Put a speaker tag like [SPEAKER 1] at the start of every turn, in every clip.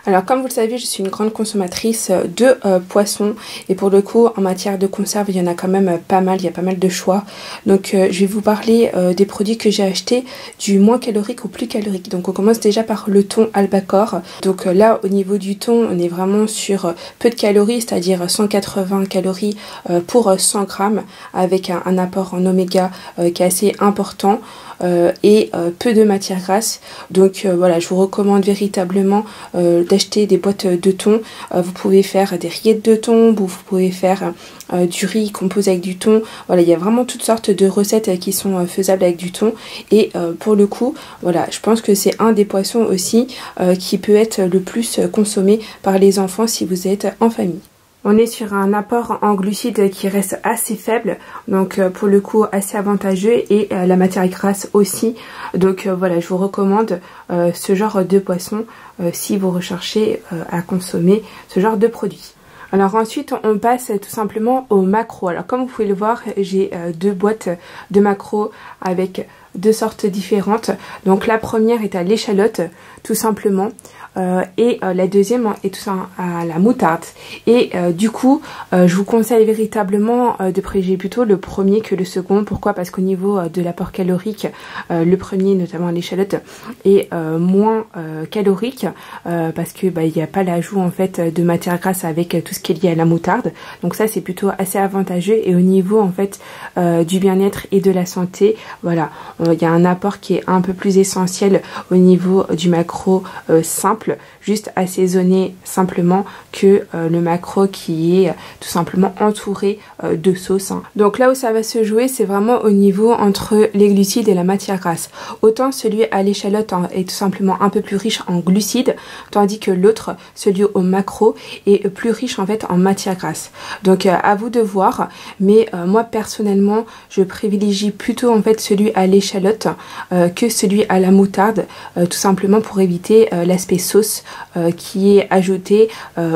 [SPEAKER 1] Alors comme vous le savez, je suis une grande consommatrice de poissons et pour le coup en matière de conserve il y en a quand même pas mal, il y a pas mal de choix. Donc je vais vous parler des produits que j'ai achetés du moins calorique au plus calorique. Donc on commence déjà par le thon albacore. Donc là au niveau du thon on est vraiment sur peu de calories, c'est-à-dire 180 calories pour 100 grammes avec un apport en oméga qui est assez important. Et peu de matière grasse, donc voilà, je vous recommande véritablement d'acheter des boîtes de thon. Vous pouvez faire des rillettes de thon, vous pouvez faire du riz composé avec du thon. Voilà, il y a vraiment toutes sortes de recettes qui sont faisables avec du thon et pour le coup voilà, je pense que c'est un des poissons aussi qui peut être le plus consommé par les enfants si vous êtes en famille. On est sur un apport en glucides qui reste assez faible, donc pour le coup assez avantageux, et la matière grasse aussi. Donc voilà, je vous recommande ce genre de poisson si vous recherchez à consommer ce genre de produit. Alors ensuite on passe tout simplement au maquereau. Alors comme vous pouvez le voir, j'ai deux boîtes de maquereau avec deux sortes différentes. Donc la première est à l'échalote tout simplement. Et la deuxième est tout ça à la moutarde. Et du coup je vous conseille véritablement de privilégier plutôt le premier que le second. Pourquoi? Parce qu'au niveau de l'apport calorique, le premier, notamment l'échalote, est moins calorique parce que il n'y a pas l'ajout en fait de matière grasse avec tout ce qui est lié à la moutarde. Donc ça c'est plutôt assez avantageux. Et au niveau en fait du bien-être et de la santé, voilà, il y a un apport qui est un peu plus essentiel au niveau du maquereau simple, juste assaisonné simplement, que le maquereau qui est tout simplement entouré de sauce. Donc là où ça va se jouer, c'est vraiment au niveau entre les glucides et la matière grasse. Autant celui à l'échalote est tout simplement un peu plus riche en glucides, tandis que l'autre, celui au maquereau, est plus riche en fait en matière grasse. Donc à vous de voir, mais moi personnellement je privilégie plutôt en fait celui à l'échalote que celui à la moutarde, tout simplement pour éviter l'aspect sauce qui est ajouté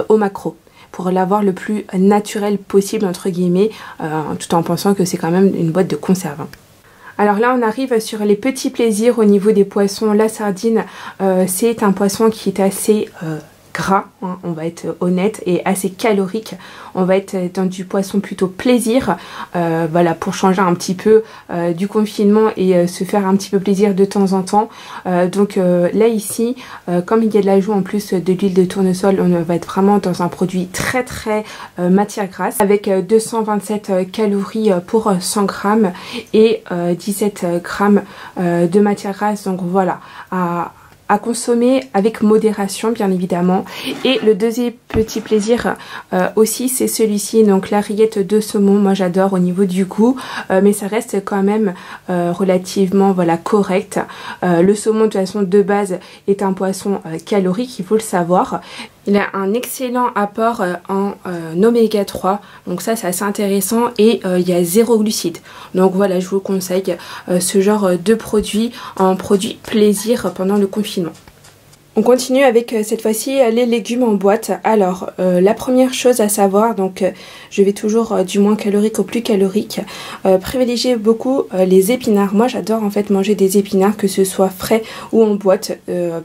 [SPEAKER 1] au maquereau, pour l'avoir le plus naturel possible entre guillemets, tout en pensant que c'est quand même une boîte de conserve. Alors là on arrive sur les petits plaisirs au niveau des poissons. La sardine, c'est un poisson qui est assez gras, hein, on va être honnête, et assez calorique. On va être dans du poisson plutôt plaisir, voilà, pour changer un petit peu du confinement et se faire un petit peu plaisir de temps en temps. Donc là ici, comme il y a de l'ajout en plus de l'huile de tournesol, on va être vraiment dans un produit très matière grasse, avec 227 calories pour 100 grammes et 17 grammes de matière grasse. Donc voilà, à consommer avec modération bien évidemment. Et le deuxième petit plaisir aussi, c'est celui-ci, donc la rillette de saumon. Moi j'adore au niveau du goût, mais ça reste quand même relativement voilà correct. Le saumon de toute façon de base est un poisson calorique, il faut le savoir. Il a un excellent apport en oméga 3, donc ça c'est assez intéressant, et il y a 0 glucides. Donc voilà, je vous conseille ce genre de produit en produit plaisir pendant le confinement. On continue avec cette fois-ci les légumes en boîte. Alors la première chose à savoir, donc je vais toujours du moins calorique au plus calorique, privilégier beaucoup les épinards. Moi j'adore en fait manger des épinards, que ce soit frais ou en boîte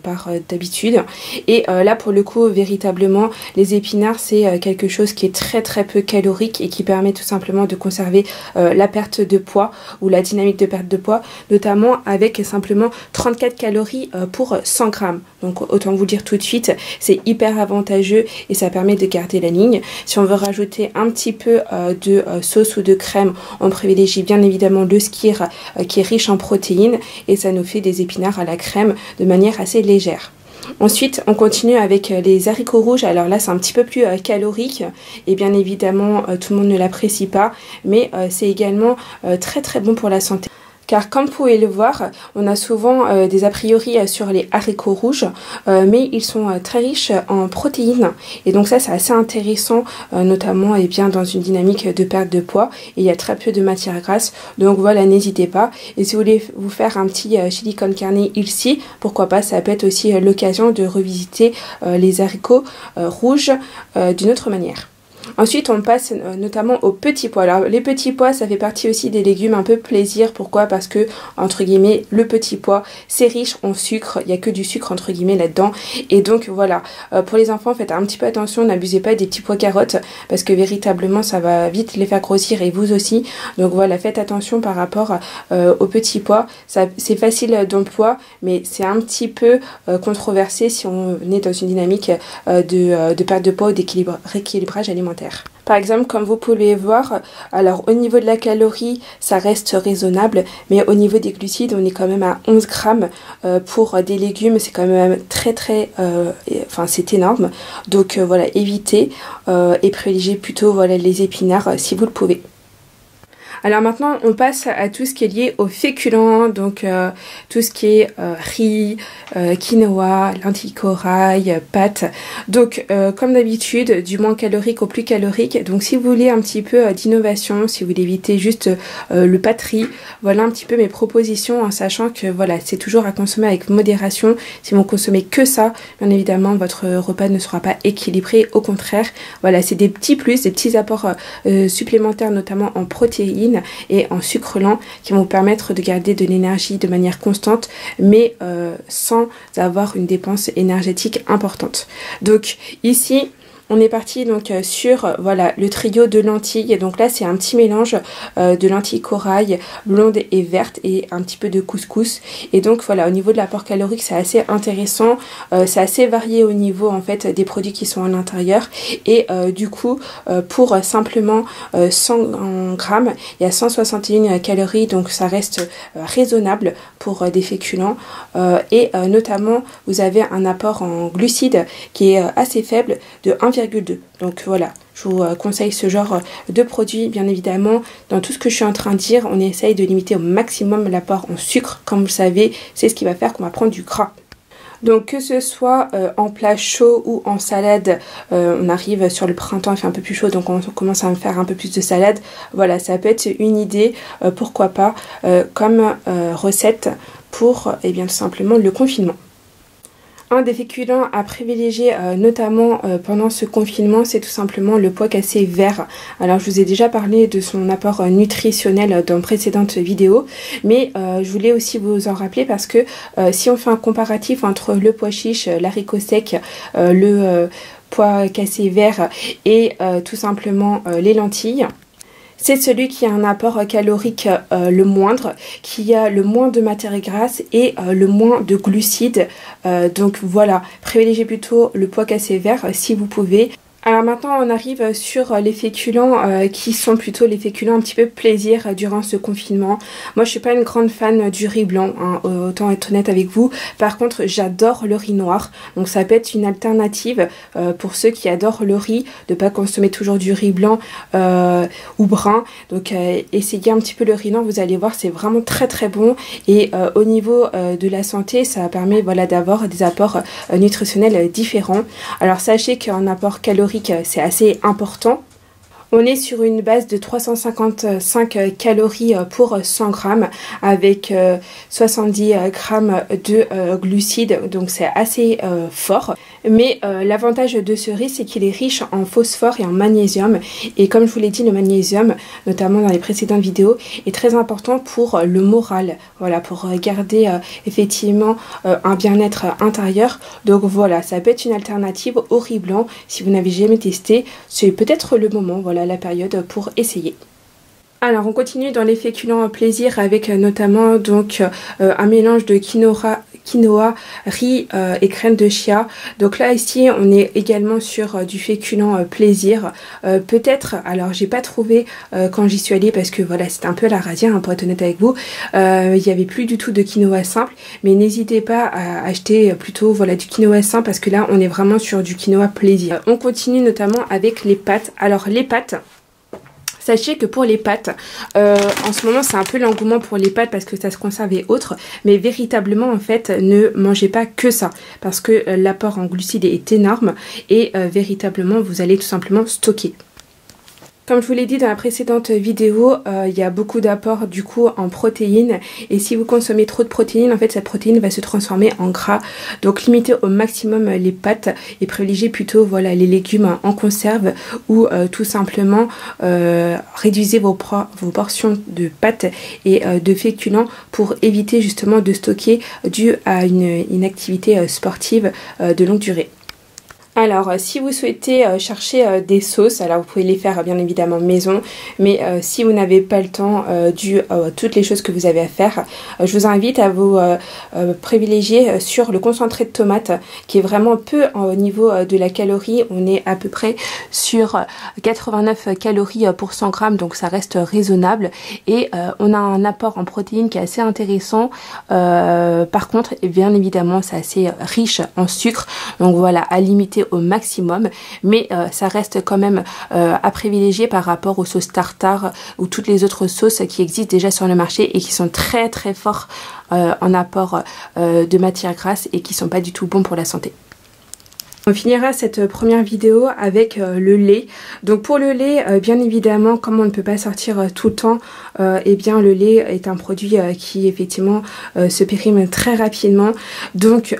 [SPEAKER 1] par d'habitude. Et là pour le coup véritablement les épinards c'est quelque chose qui est très peu calorique et qui permet tout simplement de conserver la perte de poids ou la dynamique de perte de poids, notamment avec simplement 34 calories pour 100 grammes. Donc autant vous dire tout de suite, c'est hyper avantageux et ça permet de garder la ligne. Si on veut rajouter un petit peu de sauce ou de crème, on privilégie bien évidemment le skyr qui est riche en protéines, et ça nous fait des épinards à la crème de manière assez légère. Ensuite on continue avec les haricots rouges. Alors là c'est un petit peu plus calorique et bien évidemment tout le monde ne l'apprécie pas, mais c'est également très bon pour la santé. Car comme vous pouvez le voir, on a souvent des a priori sur les haricots rouges, mais ils sont très riches en protéines. Et donc ça c'est assez intéressant, notamment et bien dans une dynamique de perte de poids. Et il y a très peu de matière grasse, donc voilà, n'hésitez pas. Et si vous voulez vous faire un petit chili con carne ici, pourquoi pas, ça peut être aussi l'occasion de revisiter les haricots rouges d'une autre manière. Ensuite, on passe notamment aux petits pois. Alors, les petits pois, ça fait partie aussi des légumes un peu plaisir. Pourquoi? Parce que, entre guillemets, le petit pois, c'est riche en sucre. Il n'y a que du sucre, entre guillemets, là-dedans. Et donc, voilà. Pour les enfants, faites un petit peu attention. N'abusez pas des petits pois carottes. Parce que, véritablement, ça va vite les faire grossir et vous aussi. Donc, voilà. Faites attention par rapport aux petits pois. C'est facile d'emploi, mais c'est un petit peu controversé si on est dans une dynamique de perte de poids ou d'équilibrage alimentaire. Par exemple, comme vous pouvez voir, alors au niveau de la calorie, ça reste raisonnable, mais au niveau des glucides, on est quand même à 11 grammes pour des légumes, c'est quand même enfin c'est énorme. Donc voilà, évitez et privilégiez plutôt voilà, les épinards si vous le pouvez. Alors maintenant, on passe à tout ce qui est lié aux féculents, donc tout ce qui est riz, quinoa, lentilles corail, pâtes. Donc comme d'habitude, du moins calorique au plus calorique. Donc si vous voulez un petit peu d'innovation, si vous voulez éviter juste le pâte riz, voilà un petit peu mes propositions en sachant que voilà, c'est toujours à consommer avec modération. Si vous ne consommez que ça, bien évidemment, votre repas ne sera pas équilibré. Au contraire, voilà, c'est des petits plus, des petits apports supplémentaires, notamment en protéines et en sucre lent qui vont vous permettre de garder de l'énergie de manière constante mais sans avoir une dépense énergétique importante. Donc ici on est parti donc sur voilà le trio de lentilles. Donc là c'est un petit mélange de lentilles corail, blondes et vertes et un petit peu de couscous. Et donc voilà, au niveau de l'apport calorique c'est assez intéressant, c'est assez varié au niveau en fait des produits qui sont à l'intérieur. Et du coup pour simplement 100 grammes il y a 161 calories, donc ça reste raisonnable pour des féculents. Et notamment vous avez un apport en glucides qui est assez faible de 1,2. Donc voilà, je vous conseille ce genre de produit. Bien évidemment, dans tout ce que je suis en train de dire, on essaye de limiter au maximum l'apport en sucre. Comme vous le savez, c'est ce qui va faire qu'on va prendre du gras. Donc que ce soit en plat chaud ou en salade, on arrive sur le printemps, il fait un peu plus chaud, donc on commence à faire un peu plus de salade. Voilà, ça peut être une idée, pourquoi pas, comme recette pour bien tout simplement le confinement. Un des féculents à privilégier notamment pendant ce confinement, c'est tout simplement le pois cassé vert. Alors je vous ai déjà parlé de son apport nutritionnel dans précédentes vidéos, mais je voulais aussi vous en rappeler parce que si on fait un comparatif entre le pois chiche, l'haricot sec, le pois cassé vert et tout simplement les lentilles, c'est celui qui a un apport calorique le moindre, qui a le moins de matière grasse et le moins de glucides. Donc voilà, privilégiez plutôt le pois cassé vert si vous pouvez. Alors maintenant on arrive sur les féculents qui sont plutôt les féculents un petit peu plaisir durant ce confinement. Moi je suis pas une grande fan du riz blanc, hein, autant être honnête avec vous. Par contre j'adore le riz noir, donc ça peut être une alternative pour ceux qui adorent le riz, de pas consommer toujours du riz blanc ou brun. Donc essayez un petit peu le riz noir, vous allez voir c'est vraiment très très bon. Et au niveau de la santé ça permet voilà, d'avoir des apports nutritionnels différents. Alors sachez qu'un apport calorique c'est assez important. On est sur une base de 355 calories pour 100 grammes avec 70 grammes de glucides, donc c'est assez fort. Mais l'avantage de ce riz, c'est qu'il est riche en phosphore et en magnésium. Et comme je vous l'ai dit, le magnésium, notamment dans les précédentes vidéos, est très important pour le moral. Voilà, pour garder effectivement un bien-être intérieur. Donc voilà, ça peut être une alternative au riz blanc. Si vous n'avez jamais testé, c'est peut-être le moment, voilà, la période pour essayer. Alors on continue dans les féculents plaisir avec notamment donc un mélange de quinoa, riz et crème de chia. Donc là ici on est également sur du féculent plaisir. Peut-être, alors j'ai pas trouvé quand j'y suis allée parce que voilà c'était un peu à la radière hein, pour être honnête avec vous. Il n'y avait plus du tout de quinoa simple, mais n'hésitez pas à acheter plutôt voilà du quinoa simple parce que là on est vraiment sur du quinoa plaisir. On continue notamment avec les pâtes. Alors les pâtes, sachez que pour les pâtes, en ce moment c'est un peu l'engouement pour les pâtes parce que ça se conserve et autres, mais véritablement en fait ne mangez pas que ça parce que l'apport en glucides est énorme et véritablement vous allez tout simplement stocker. Comme je vous l'ai dit dans la précédente vidéo, il y a beaucoup d'apports du coup en protéines, et si vous consommez trop de protéines, en fait cette protéine va se transformer en gras. Donc limitez au maximum les pâtes et privilégiez plutôt voilà, les légumes en conserve, ou tout simplement réduisez vos portions de pâtes et de féculents pour éviter justement de stocker dû à une activité sportive de longue durée. Alors, si vous souhaitez chercher des sauces, alors vous pouvez les faire bien évidemment maison, mais si vous n'avez pas le temps dû à toutes les choses que vous avez à faire, je vous invite à vous privilégier sur le concentré de tomate, qui est vraiment peu au niveau de la calorie. On est à peu près sur 89 calories pour 100 grammes, donc ça reste raisonnable, et on a un apport en protéines qui est assez intéressant. Par contre, bien évidemment, c'est assez riche en sucre, donc voilà, à limiter au maximum, mais ça reste quand même à privilégier par rapport aux sauces tartare ou toutes les autres sauces qui existent déjà sur le marché et qui sont très très forts en apport de matières grasses et qui sont pas du tout bons pour la santé. On finira cette première vidéo avec le lait. Donc pour le lait, bien évidemment, comme on ne peut pas sortir tout le temps, eh bien le lait est un produit qui effectivement se périme très rapidement. Donc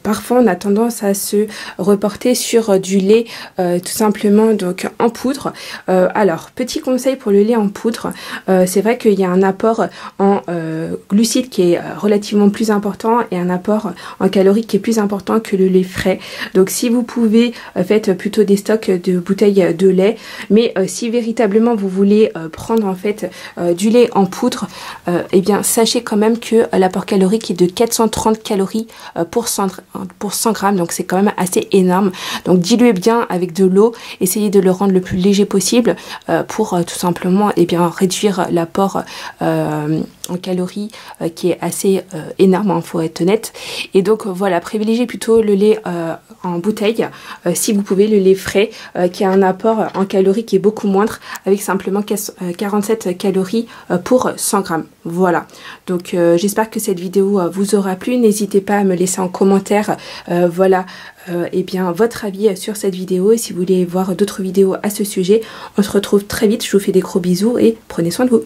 [SPEAKER 1] parfois on a tendance à se reporter sur du lait tout simplement donc en poudre. Alors petit conseil pour le lait en poudre, c'est vrai qu'il y a un apport en glucides qui est relativement plus important et un apport en calories qui est plus important que le lait frais. Donc si vous pouvez, faites plutôt des stocks de bouteilles de lait, mais si véritablement vous voulez prendre en fait du lait en poudre, eh bien sachez quand même que l'apport calorique est de 430 calories pour 100 grammes, donc c'est quand même assez énorme. Donc diluez bien avec de l'eau, essayez de le rendre le plus léger possible pour tout simplement bien réduire l'apport en calories qui est assez énorme, il faut être honnête. Et donc voilà, privilégiez plutôt le lait en bouteille, si vous pouvez, le lait frais qui a un apport en calories qui est beaucoup moindre, avec simplement 47 calories pour 100 grammes. Voilà, donc j'espère que cette vidéo vous aura plu. N'hésitez pas à me laisser en commentaire voilà et bien votre avis sur cette vidéo, et si vous voulez voir d'autres vidéos à ce sujet. On se retrouve très vite, je vous fais des gros bisous et prenez soin de vous.